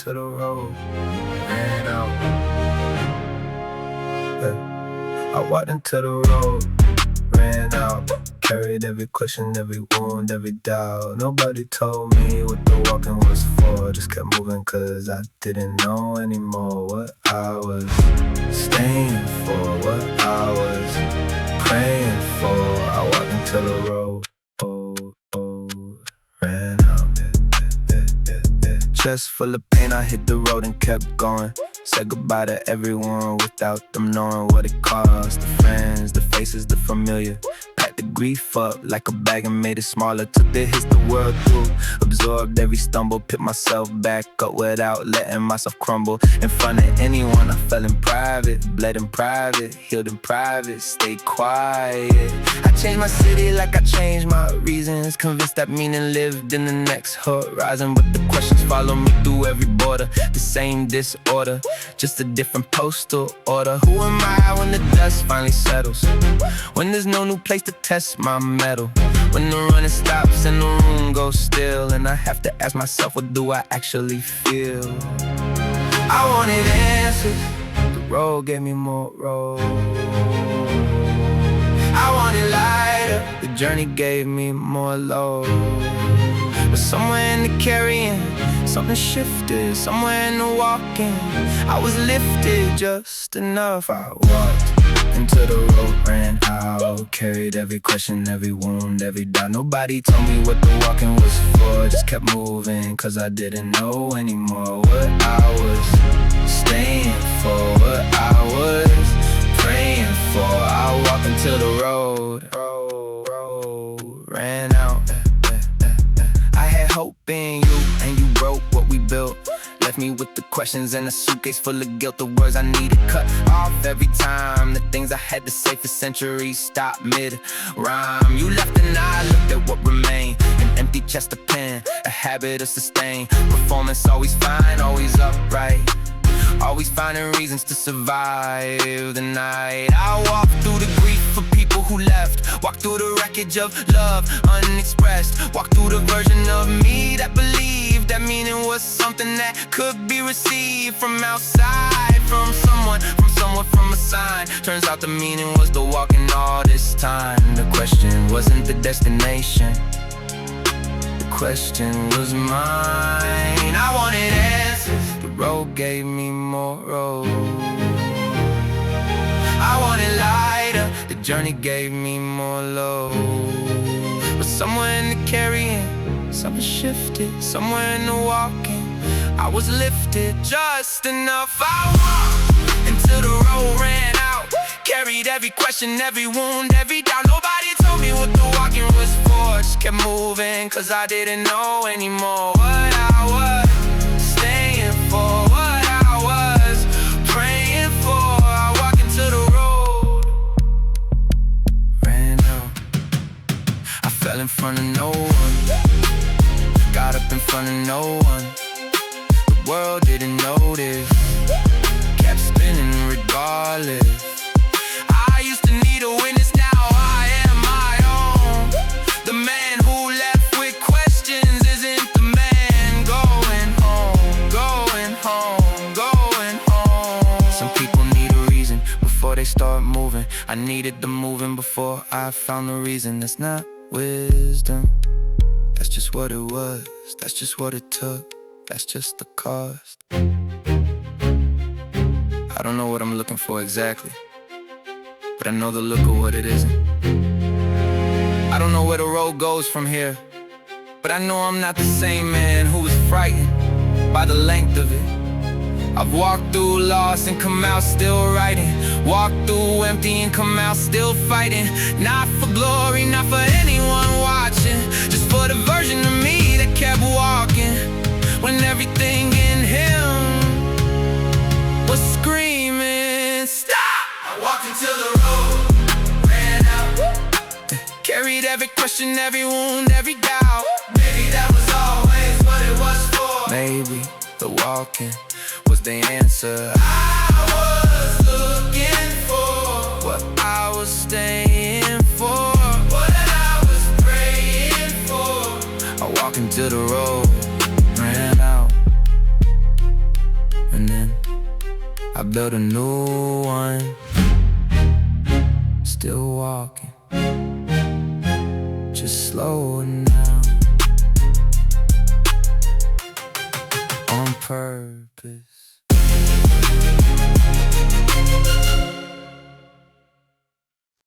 into the road, ran out. I walked into the road, ran out. Carried every question, every wound, every doubt. Nobody told me what the walking was for. Just kept moving cause I didn't know anymore what I was staying for, what I was praying for. I walked into the road, ran out. Chest full of pain, I hit the road and kept going. Said goodbye to everyone without them knowing what it cost. The friends, the faces, the familiar. Packed the grief up like a bag and made it smaller. Took the hits the world through, absorbed every stumble. Picked myself back up without letting myself crumble. In front of anyone I fell in private, bled in private, healed in private, stayed quiet. I changed my city like I changed my reasons. Convinced that meaning lived in the next horizon. But the questions follow me through every border. The same disorder, just a different postal order. Who am I when the dust finally settles? When there's no new place to test my mettle? When the running stops and the room goes still, and I have to ask myself, what do I actually feel? I wanted answers, the road gave me more road. I wanted lighter, the journey gave me more load. But somewhere in the carrying, something shifted. Somewhere in the walking, I was lifted just enough. I walked into the road, ran out. Carried every question, every wound, every doubt. Nobody told me what the walking was for. Just kept moving cause I didn't know anymore what I was staying for, what I was praying for. I walked into the road, ran out. I had hope in you, and you broke what we built. Left me with the questions and a suitcase full of guilt. The words I needed cut off every time. The things I had to say for centuries stopped mid-rhyme. You left and I looked at what remained. An empty chest of pen, a habit of sustain. Performance always fine, always upright. Always finding reasons to survive the night. I walked through the grief for people who left. Walked through the wreckage of love unexpressed. Walked through the version of me that believed that meaning was something that could be received from outside, from someone, from a sign. Turns out the meaning was the walking all this time. The question wasn't the destination, the question was mine. I wanted answers, the road gave me more road. I wanted lighter, the journey gave me more load. But somewhere in the carrying, something shifted. Somewhere in the walking, I was lifted just enough. I walked into the road, ran out. Carried every question, every wound, every doubt. Nobody told me what the walking was for. Just kept moving cause I didn't know anymore what I was staying for, what I was praying for. I walked into the road, ran out. I fell in front of no one, got up in front of no one. The world didn't notice, kept spinning regardless. I used to need a witness, now I am my own. The man who left with questions isn't the man. Going home, going home, going home. Some people need a reason before they start moving. I needed the moving before I found the reason. That's not wisdom, that's just what it was. That's just what it took, that's just the cost. I don't know what I'm looking for exactly, but I know the look of what it isn't. I don't know where the road goes from here, but I know I'm not the same man who was frightened by the length of it. I've walked through loss and come out still writing. Walked through empty and come out still fighting. Not for glory, not for anyone watching, just for the version of me that kept walking when everything in him was screaming, stop! I walked into the road, ran out. Carried every question, every wound, every doubt. Maybe that was always what it was for. Maybe the walking was the answer I was looking for, what I was staying for, what I was praying for. I walked into the road, ran out. I built a new one, still walking, just slowing down, on purpose.